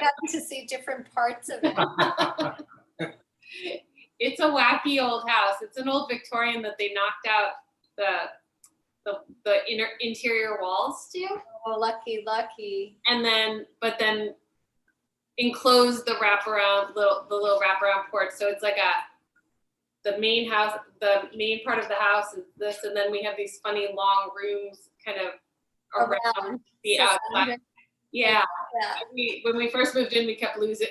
gotten to see different parts of it. It's a wacky old house. It's an old Victorian that they knocked out the interior walls to. Oh, lucky. And then, but then enclosed the wraparound, the little wraparound porch. So it's like the main house, the main part of the house is this, and then we have these funny long rooms kind of around the outside. Yeah. When we first moved in, we kept losing.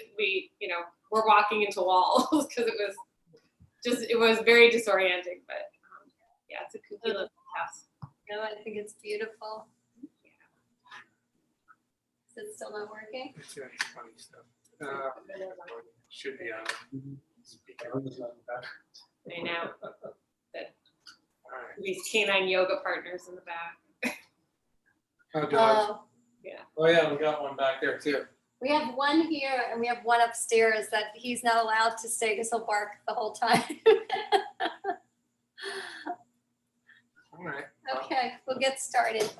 We're walking into walls because it was very disorienting. But yeah, it's a kooky little house. No, I think it's beautiful. Is it still not working? It's got funny stuff. Should be on. I know. All right. These canine yoga partners in the back. Oh, dogs. Yeah. Oh yeah, we got one back there too. We have one here and we have one upstairs that he's not allowed to stay because he'll bark the whole time. All right. Okay, we'll get started.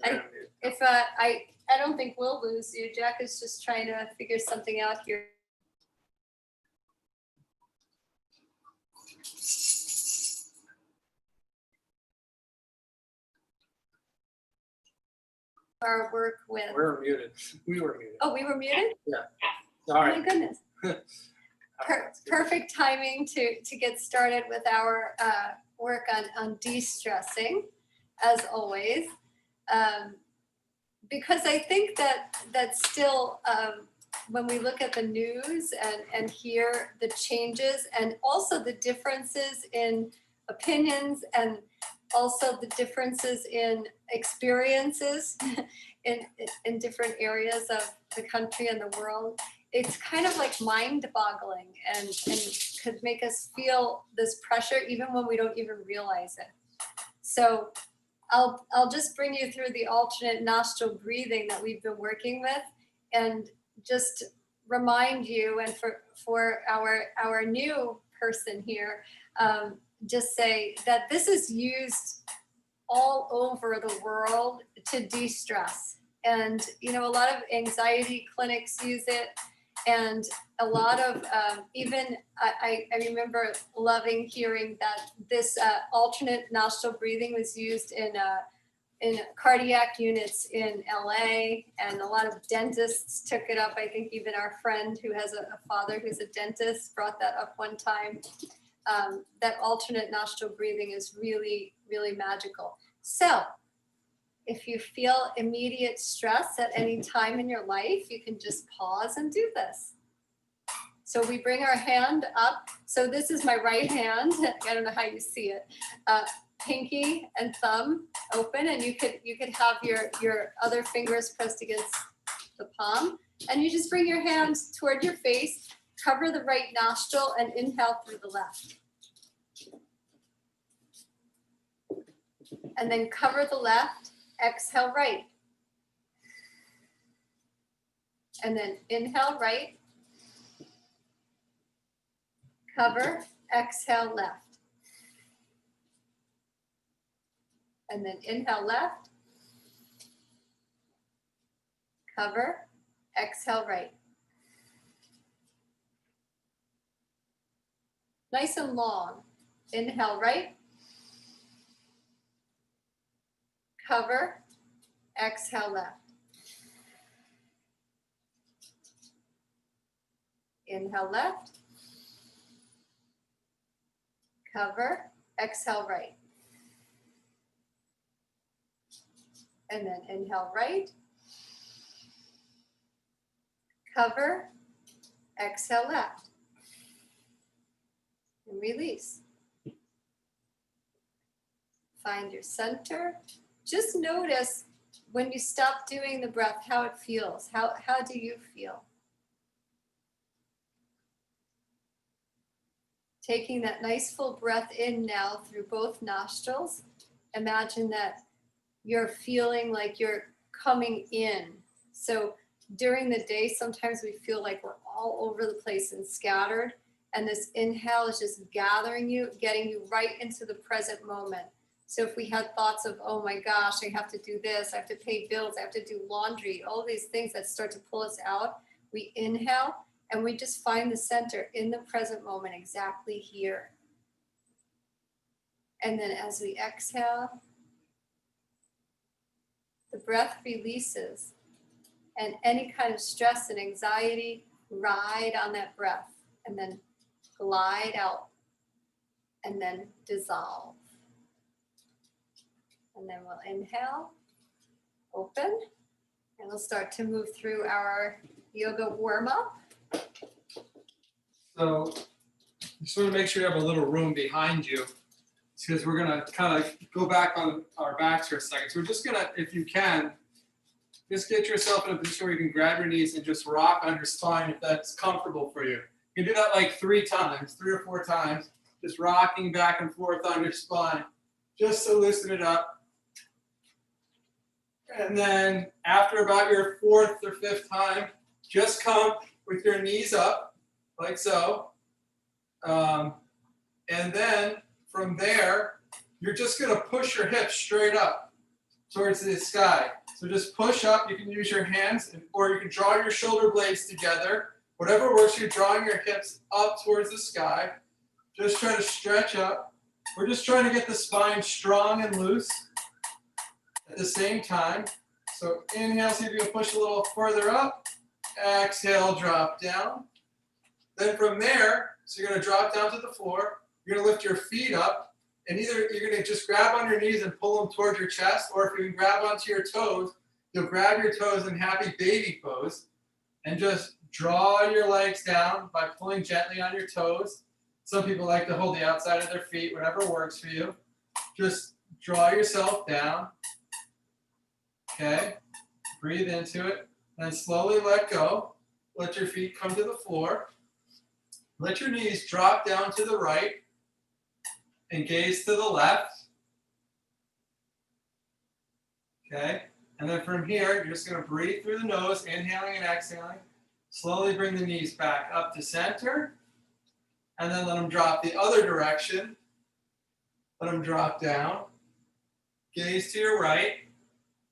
I don't think we'll lose you. Jack is just trying to figure something out here. Our work with. We're muted. We were muted. Oh, we were muted? Yeah. Oh Sorry. my goodness. Perfect timing to get started with our work on de-stressing, as always. Because I think that still, when we look at the news and hear the changes and also the differences in opinions and also the differences in experiences in different areas of the country and the world, it's kind of like mind-boggling and could make us feel this pressure even when we don't even realize it. So I'll just bring you through the alternate nostril breathing that we've been working with and just remind you, and for our new person here, just say that this is used all over the world to de-stress. And, a lot of anxiety clinics use it. And a lot of, I remember loving hearing that this alternate nostril breathing was used in cardiac units in LA, and a lot of dentists took it up. I think even our friend who has a father who's a dentist brought that up one time. That alternate nostril breathing is really, really magical. So if you feel immediate stress at any time in your life, you can just pause and do this. So we bring our hand up. So this is my right hand. I don't know how you see it. Pinky and thumb open, and you could have your other fingers pressed against the palm. And you just bring your hands toward your face, cover the right nostril, and inhale through the left. And then cover the left, exhale right. And then inhale right, cover, exhale left. And then inhale left, cover, exhale right. Nice and long. Inhale right, cover, exhale left. Inhale left, cover, exhale right. And then inhale right, cover, exhale left. And release. Find your center. Just notice when you stop doing the breath, how it feels. How do you feel? Taking that nice full breath in now through both nostrils. Imagine that you're feeling like you're coming in. So during the day, sometimes we feel like we're all over the place and scattered. And this inhale is just gathering you, getting you right into the present moment. So if we had thoughts of, oh my gosh, I have to do this, I have to pay bills, I have to do laundry, all these things that start to pull us out, We inhale and we just find the center in the present moment, exactly here. And then as we exhale, the breath releases, and any kind of stress and anxiety ride on that breath and then glide out and then dissolve. And then we'll inhale, open, and we'll start to move through our yoga warm-up. So just want to make sure you have a little room behind you, because we're gonna kind of go back on our backs for a second. So we're just gonna, if you can, just get yourself in a position where you can grab your knees and just rock on your spine if that's comfortable for you. You can do that like 3 or 4 times, just rocking back and forth on your spine, just to loosen it up. And then after about your 4th or 5th time, just come with your knees up, like so. And then from there, you're just gonna push your hips straight up towards the sky. So just push up, you can use your hands, or you can draw your shoulder blades together. Whatever works, you're drawing your hips up towards the sky. Just try to stretch up. We're just trying to get the spine strong and loose at the same time. So inhale, see if you can push a little further up. Exhale, drop down. Then from there, so you're gonna drop down to the floor. You're gonna lift your feet up, and either you're gonna just grab on your knees and pull them towards your chest, or if you can grab onto your toes, you'll grab your toes in happy baby pose, and just draw your legs down by pulling gently on your toes. Some people like to hold the outside of their feet, whatever works for you. Just draw yourself down. Okay, breathe into it, and slowly let go. Let your feet come to the floor. Let your knees drop down to the right and gaze to the left. Okay, and then from here, you're just going to breathe through the nose, inhaling and exhaling. Slowly bring the knees back up to center, and then let them drop the other direction. Let them drop down. Gaze to your right.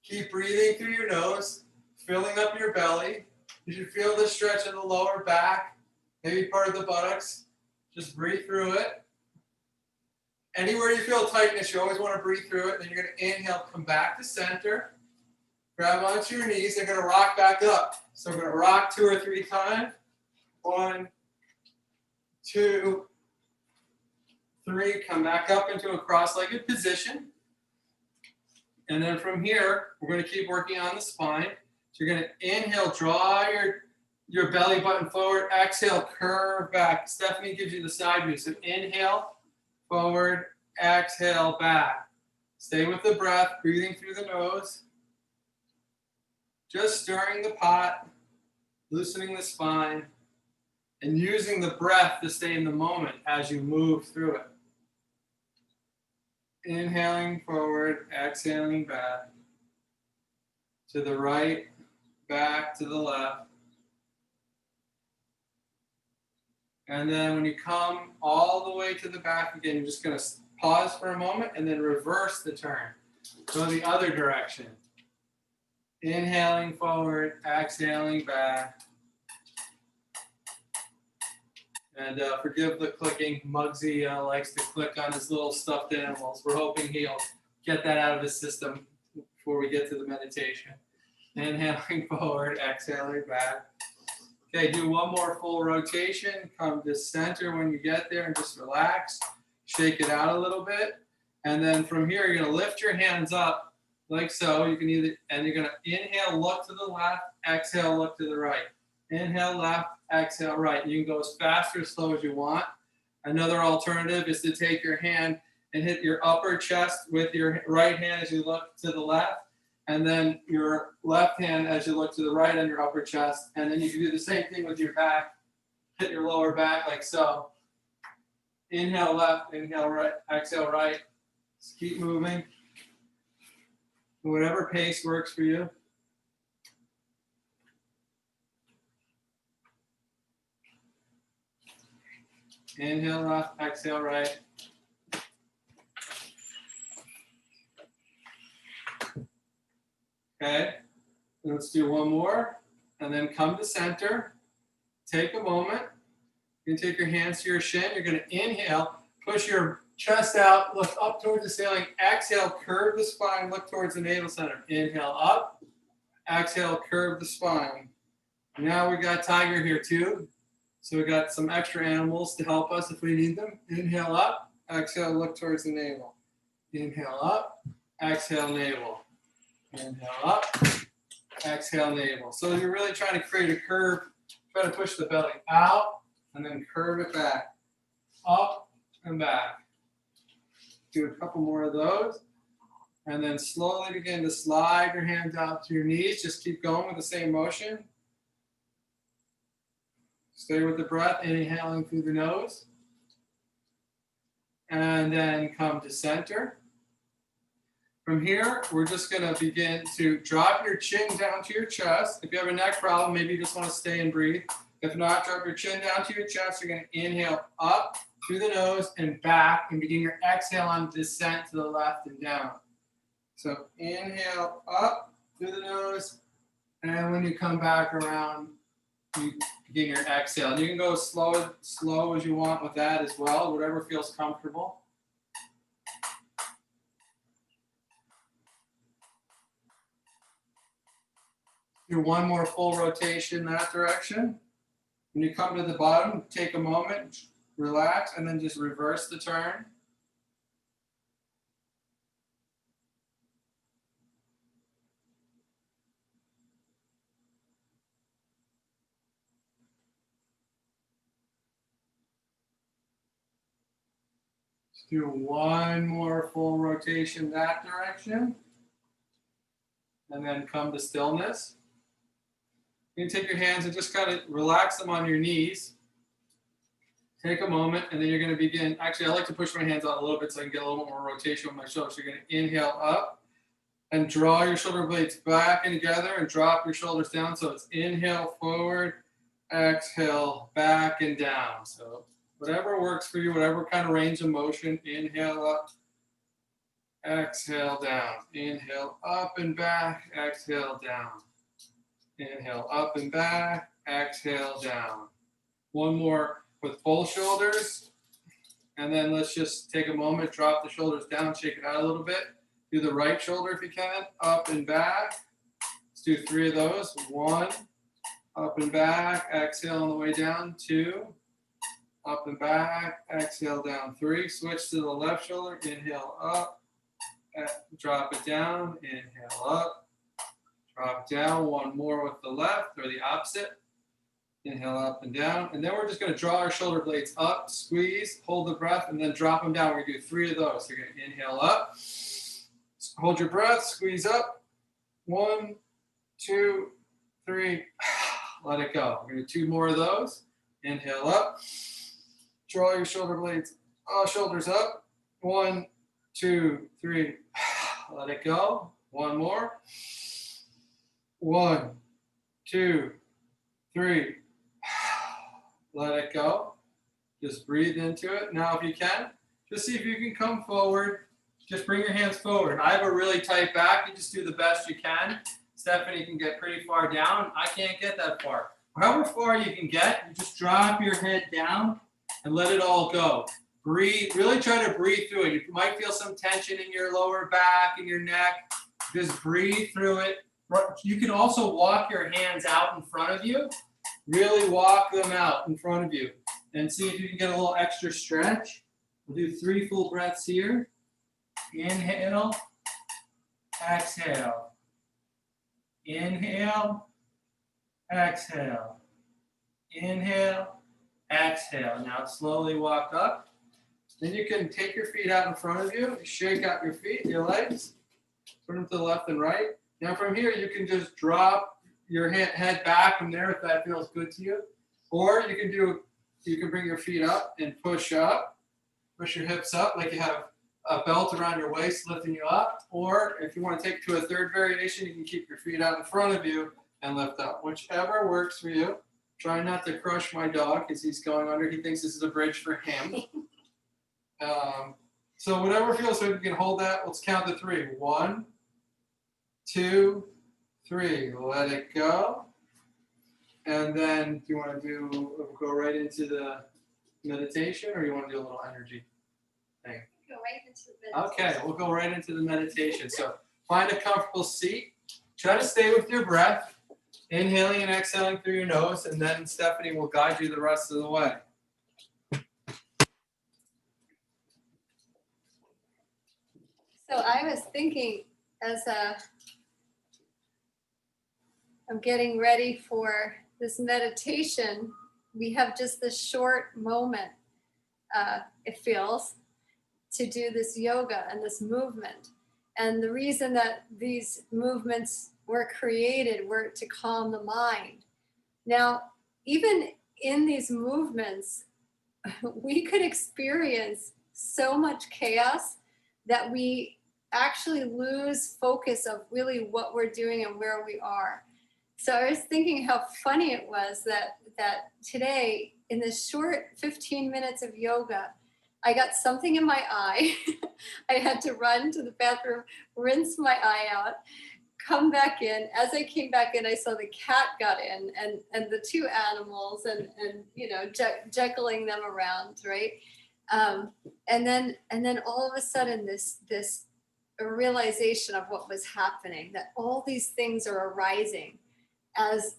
Keep breathing through your nose, filling up your belly. You should feel the stretch in the lower back, maybe part of the buttocks. Just breathe through it. Anywhere you feel tightness, you always want to breathe through it. Then you're going to inhale, come back to center. Grab onto your knees. They're going to rock back up. So we're going to rock 2 or 3 times. 1, 2, 3. Come back up into a cross-legged position. And then from here, we're going to keep working on the spine. So you're going to inhale, draw your belly button forward. Exhale, curve back. Stephanie gives you the side view. So inhale, forward, exhale, back. Stay with the breath, breathing through the nose. Just stirring the pot, loosening the spine, and using the breath to stay in the moment as you move through it. Inhaling forward, exhaling back. To the right, back to the left. And then when you come all the way to the back again, you're just going to pause for a moment and then reverse the turn. Go the other direction. Inhaling forward, exhaling back. And forgive the clicking. Muggsy likes to click on his little stuffed animals. We're hoping he'll get that out of his system before we get to the meditation. Inhaling forward, exhaling back. Okay, do one more full rotation. Come to center when you get there and just relax. Shake it out a little bit. And then from here, you're going to lift your hands up like so. You can either, and you're going to inhale, look to the left, exhale, look to the right. Inhale, left, exhale, right. You can go as fast or as slow as you want. Another alternative is to take your hand and hit your upper chest with your right hand as you look to the left, and then your left hand as you look to the right on your upper chest. And then you can do the same thing with your back. Hit your lower back like so. Inhale left, inhale right, exhale right. Just keep moving. Whatever pace works for you. Inhale left, exhale right. Okay, let's do one more. and then come to center. Take a moment. You can take your hands to your shin. You're going to inhale, push your chest out, look up towards the ceiling. Exhale, curve the spine, look towards the navel center. Inhale up. Exhale, curve the spine. Now we got tiger here too. So we got some extra animals to help us if we need them. Inhale up. Exhale, look towards the navel. Inhale up. Exhale, navel. Inhale up. Exhale, navel. So you're really trying to create a curve. Try to push the belly out and then curve it back. Up and back. Do a couple more of those. And then slowly begin to slide your hands out to your knees. Just keep going with the same motion. Stay with the breath, inhaling through the nose. And then come to center. From here, we're just going to begin to drop your chin down to your chest. If you have a neck problem, maybe you just want to stay and breathe. If not, drop your chin down to your chest. You're going to inhale up through the nose and back, and begin your exhale on descent to the left and down. So inhale up through the nose, and when you come back around, you begin your exhale. And you can go slow as you want with that as well, whatever feels comfortable. Do one more full rotation that direction. When you come to the bottom, take a moment, relax, and then just reverse the turn. Let's do one more full rotation that direction. And then come to stillness. You can take your hands and just kind of relax them on your knees. Take a moment, and then you're going to begin. Actually, I like to push my hands out a little bit so I can get a little more rotation with my shoulders. So you're going to inhale up and draw your shoulder blades back and together and drop your shoulders down. So it's inhale forward, exhale back and down. So whatever works for you, whatever kind of range of motion. Inhale up, exhale down. Inhale up and back, exhale down. Inhale up and back, exhale down. One more with full shoulders. And then let's just take a moment, drop the shoulders down, shake it out a little bit. Do the right shoulder if you can, up and back. Let's do 3 of those. 1, up and back, exhale on the way down. 2, up and back, exhale down. 3, switch to the left shoulder, inhale up, drop it down, inhale up. Drop down, 1 more with the left or the opposite. Inhale up and down. And then we're just going to draw our shoulder blades up, squeeze, hold the breath, and then drop them down. We're going to do 3 of those. So you're going to inhale up, hold your breath, squeeze up. 1, 2, 3. Let it go. We're going to do 2 more of those. Inhale up. Draw your shoulder blades, shoulders up. 1, 2, 3. Let it go. 1 more. 1, 2, 3. Let it go. Just breathe into it. Now, if you can, just see if you can come forward. Just bring your hands forward. I have a really tight back. You just do the best you can. Stephanie can get pretty far down. I can't get that far. However far you can get, you just drop your head down and let it all go. Breathe. Really try to breathe through it. You might feel some tension in your lower back and your neck. Just breathe through it. You can also walk your hands out in front of you. Really walk them out in front of you. And see if you can get a little extra stretch. We'll do 3 full breaths here. Inhale. Exhale. Inhale. Exhale. Inhale. Exhale. Now slowly walk up. Then you can take your feet out in front of you. Shake out your feet, your legs. Turn them to the left and right. Now from here, you can just drop your head back from there if that feels good to you. Or you can bring your feet up and push up. Push your hips up like you have a belt around your waist lifting you up. Or if you want to take it to a third variation, you can keep your feet out in front of you and lift up. Whichever works for you. Try not to crush my dog because he's going under. He thinks this is a bridge for him. So whatever feels good, you can hold that. Let's count to 3. 1, 2, 3. Let it go. And then do you want to go right into the meditation, or you want to do a little energy thing? Go right into the Okay, we'll go right into the meditation. So find a comfortable seat. Try to stay with your breath, inhaling and exhaling through your nose, and then Stephanie will guide you the rest of the way. So I was thinking I'm getting ready for this meditation, we have just this short moment, it feels, to do this yoga and this movement. And the reason that these movements were created were to calm the mind. Now, even in these movements, we could experience so much chaos that we actually lose focus of really what we're doing and where we are. So I was thinking how funny it was that today, in this short 15 minutes of yoga, I got something in my eye. I had to run to the bathroom, rinse my eye out, come back in. As I came back in, I saw the cat got in and the two animals and you know, juggling them around, right? And then all of a sudden this realization of what was happening, that all these things are arising as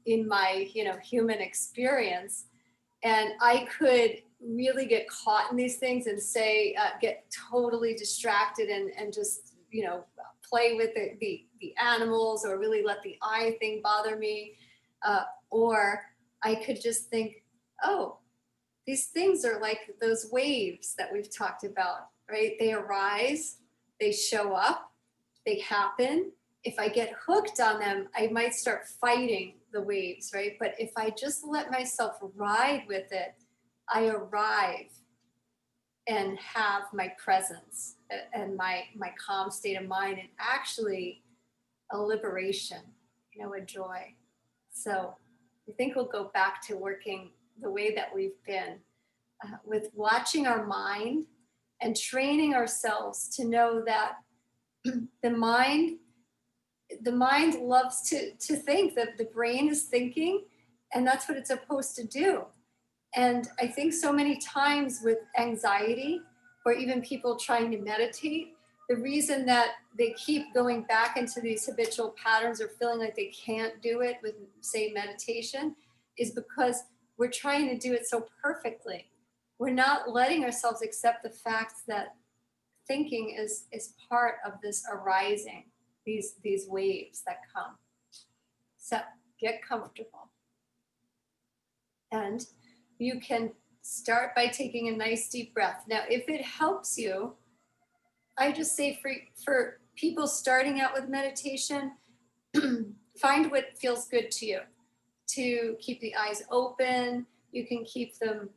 in my, you know, human experience. And I could really get caught in these things and say, get totally distracted and just, you know, play with the animals, or really let the eye thing bother me. Or I could just think, oh, these things are like those waves that we've talked about, right? They arise, they show up, they happen. If I get hooked on them, I might start fighting the waves, right? But if I just let myself ride with it, I arrive and have my presence and my calm state of mind, and actually a liberation, you know, a joy. So I think we'll go back to working the way that we've been, with watching our mind and training ourselves to know that the mind loves to think, that the brain is thinking, and that's what it's supposed to do. And I think so many times with anxiety, or even people trying to meditate, the reason that they keep going back into these habitual patterns or feeling like they can't do it with, say, meditation, is because we're trying to do it so perfectly. We're not letting ourselves accept the fact that thinking is part of this arising, these waves that come. So get comfortable. And you can start by taking a nice deep breath. Now, if it helps you, I just say for people starting out with meditation, find what feels good to you. To keep the eyes open, you can keep them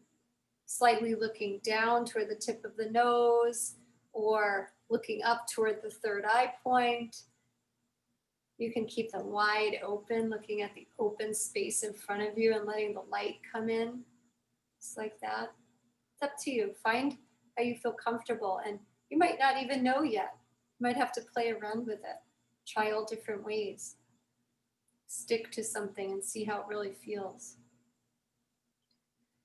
slightly looking down toward the tip of the nose, or looking up toward the third eye point. You can keep them wide open, looking at the open space in front of you and letting the light come in, just like that. It's up to you. Find how you feel comfortable, and you might not even know yet. You might have to play around with it. Try all different ways. Stick to something and see how it really feels.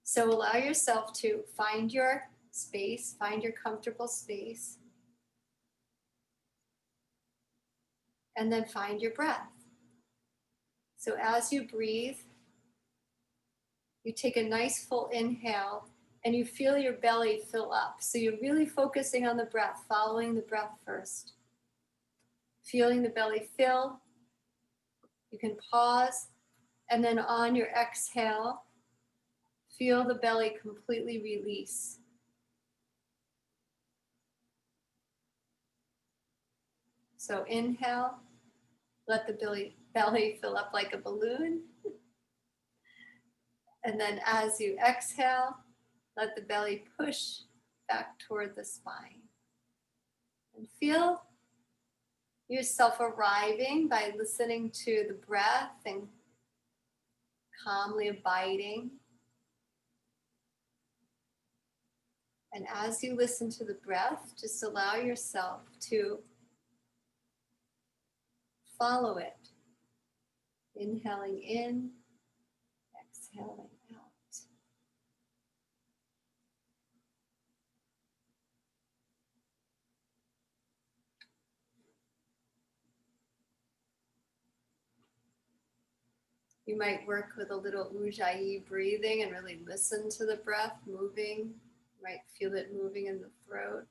So allow yourself to find your space, find your comfortable space, and then find your breath. So as you breathe, you take a nice full inhale and you feel your belly fill up. So you're really focusing on the breath, following the breath first. Feeling the belly fill. You can pause, and then on your exhale, feel the belly completely release. So inhale, let the belly fill up like a balloon. And then as you exhale, let the belly push back toward the spine. And feel yourself arriving by listening to the breath and calmly abiding. And as you listen to the breath, just allow yourself to follow it. Inhaling in, exhaling out. You might work with a little ujjayi breathing and really listen to the breath moving. You might feel it moving in the throat.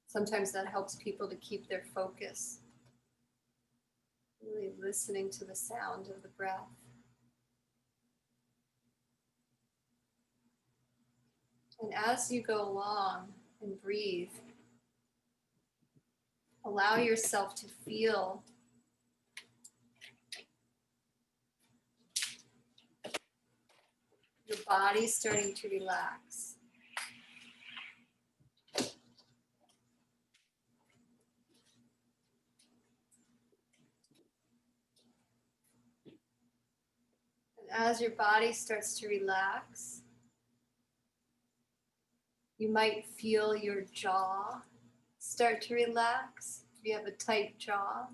Sometimes that helps people to keep their focus. Really listening to the sound of the breath. And as you go along and breathe, allow yourself to feel your body starting to relax. And as your body starts to relax, you might feel your jaw start to relax. If you have a tight jaw,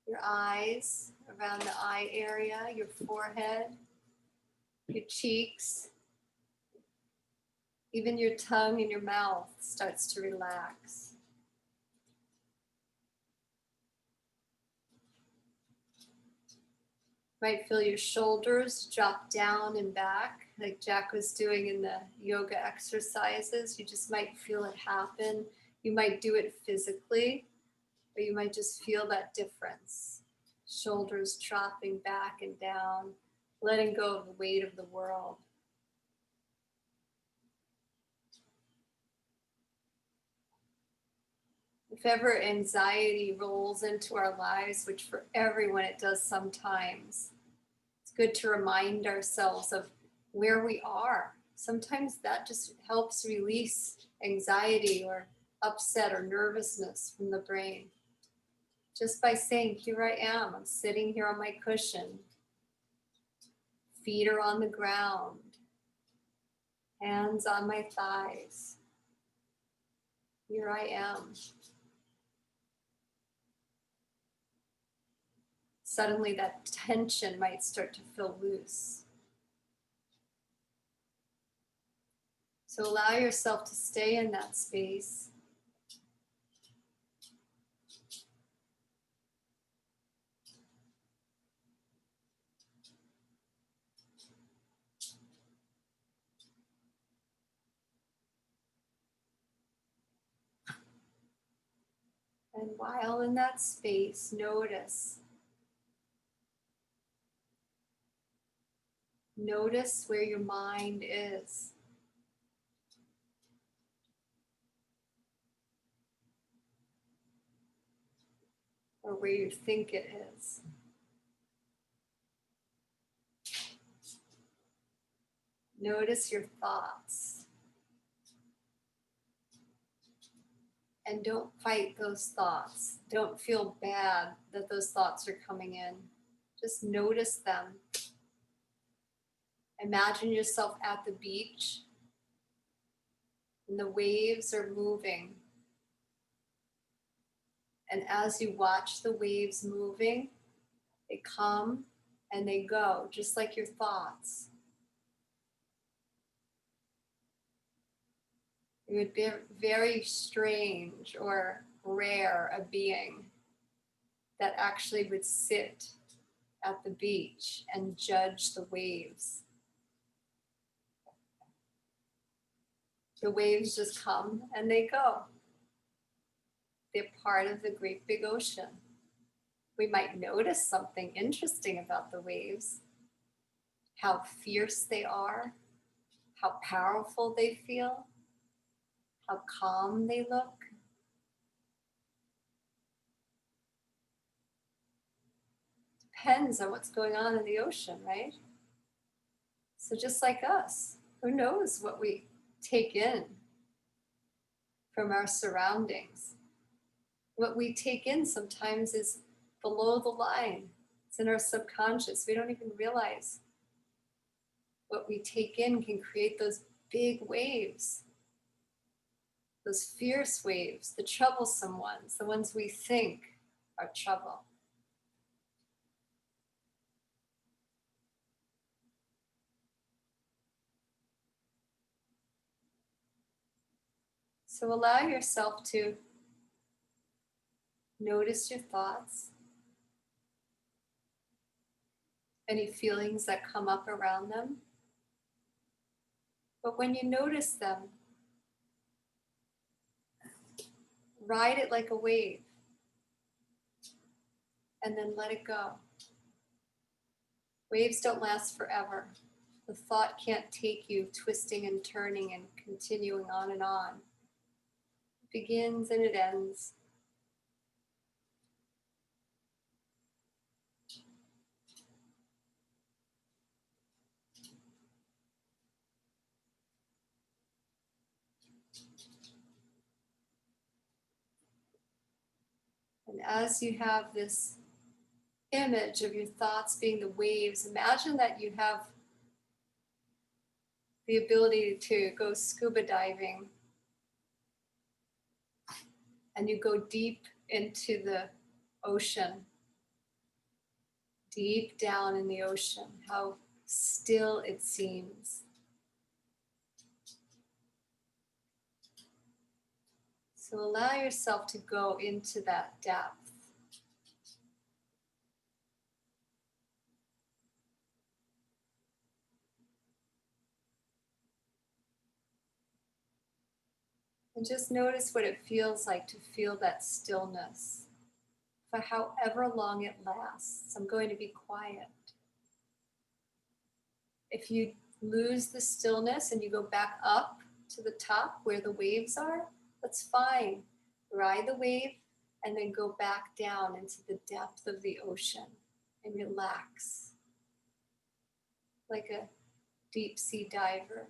your eyes, around the eye area, your forehead, your cheeks, even your tongue and your mouth starts to relax. Might feel your shoulders drop down and back, like Jack was doing in the yoga exercises. You just might feel it happen. You might do it physically, or you might just feel that difference. Shoulders dropping back and down, letting go of the weight of the world. If ever anxiety rolls into our lives, which for everyone it does sometimes, it's good to remind ourselves of where we are. Sometimes that just helps release anxiety or upset or nervousness from the brain. Just by saying, here I am, I'm sitting here on my cushion, feet are on the ground, hands on my thighs. Here I am. Suddenly that tension might start to feel loose. So allow yourself to stay in that space. And while in that space, notice where your mind is. Or where you think it is. Notice your thoughts. And don't fight those thoughts. Don't feel bad that those thoughts are coming in. Just notice them. Imagine yourself at the beach and the waves are moving. And as you watch the waves moving, they come and they go, just like your thoughts. It would be very strange or rare a being that actually would sit at the beach and judge the waves. The waves just come and they go. They're part of the great big ocean. We might notice something interesting about the waves, how fierce they are, how powerful they feel, how calm they look. Depends on what's going on in the ocean, right? So just like us, who knows what we take in from our surroundings? What we take in sometimes is below the line. It's in our subconscious. We don't even realize what we take in can create those big waves, those fierce waves, the troublesome ones, the ones we think our trouble. So allow yourself to notice your thoughts, any feelings that come up around them. But when you notice them, ride it like a wave and then let it go. Waves don't last forever. The thought can't take you twisting and turning and continuing on and on. It begins and it ends. And as you have this image of your thoughts being the waves, imagine that you have the ability to go scuba diving and you go deep into the ocean, deep down in the ocean, how still it seems. So allow yourself to go into that depth. And just notice what it feels like to feel that stillness for however long it lasts. I'm going to be quiet. If you lose the stillness and you go back up to the top where the waves are, that's fine. Ride the wave and then go back down into the depth of the ocean and relax like a deep sea diver.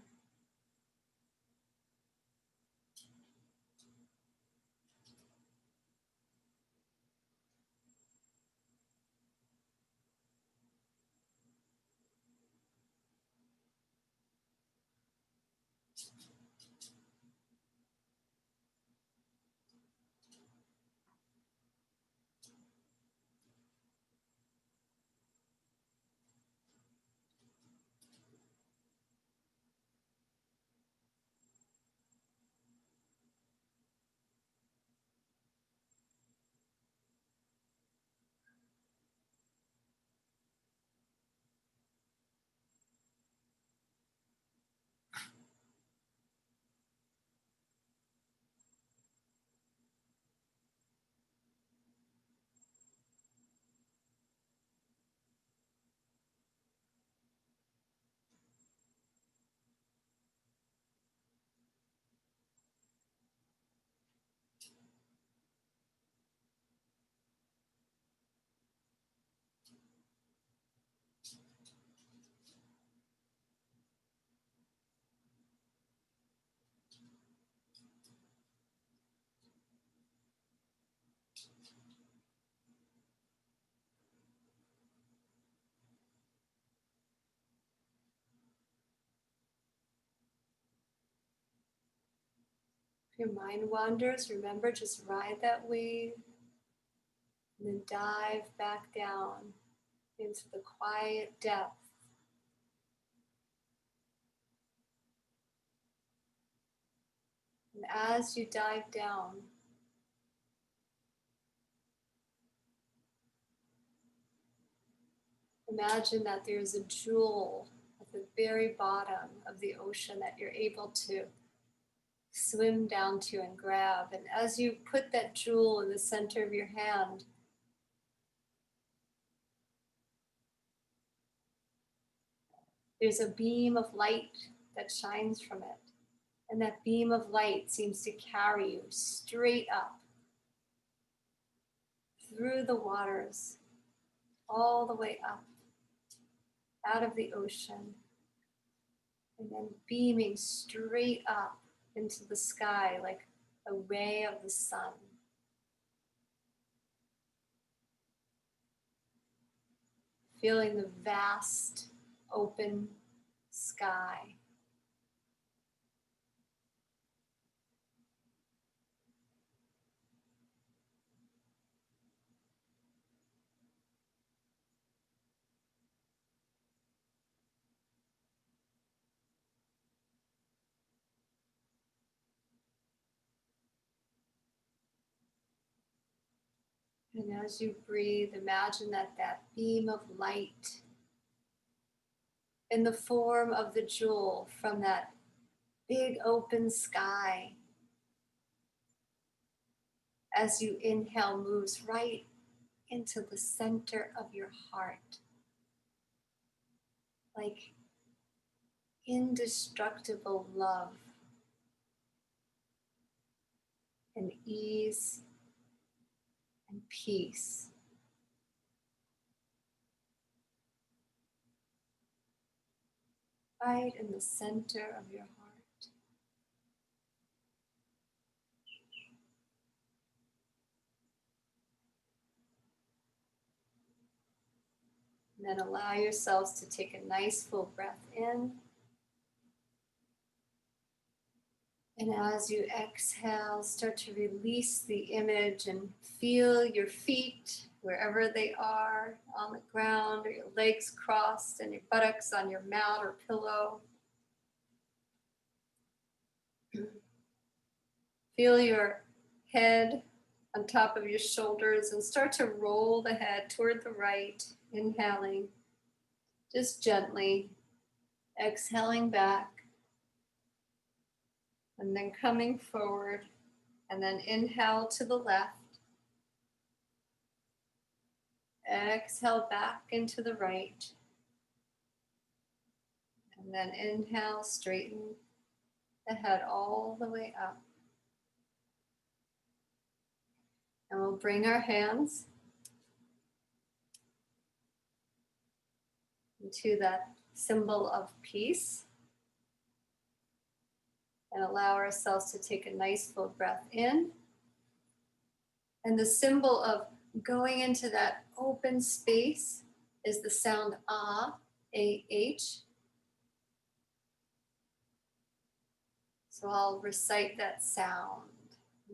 If your mind wanders, remember, just ride that wave and then dive back down into the quiet depth. And as you dive down, imagine that there's a jewel at the very bottom of the ocean that you're able to swim down to and grab. And as you put that jewel in the center of your hand, there's a beam of light that shines from it. And that beam of light seems to carry you straight up through the waters, all the way up, out of the ocean, and then beaming straight up into the sky like a ray of the sun. Feeling the vast, open sky. as you breathe, imagine that beam of light in the form of the jewel from that big open sky, as you inhale, moves right into the center of your heart, like indestructible love and ease and peace. Right in the center of your heart. And then allow yourselves to take a nice full breath in. And as you exhale, start to release the image and feel your feet wherever they are, on the ground, or your legs crossed and your buttocks on your mat or pillow. Feel your head on top of your shoulders and start to roll the head toward the right, inhaling just gently, exhaling back, and then coming forward, and then inhale to the left. Exhale back into the right. And then inhale, straighten the head all the way up. And we'll bring our hands into that symbol of peace. And allow ourselves to take a nice full breath in. And the symbol of going into that open space is the sound ah, A-H. So I'll recite that sound.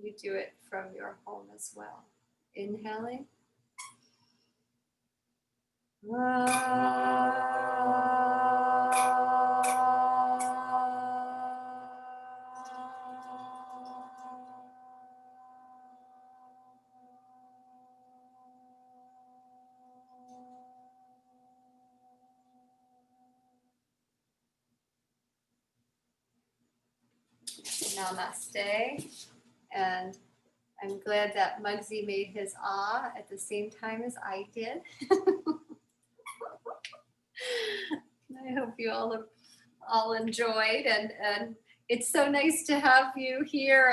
You do it from your home as well. Inhaling. Namaste. And I'm glad that Muggsy made his ah at the same time as I did. I hope you all enjoyed, and it's so nice to have you here.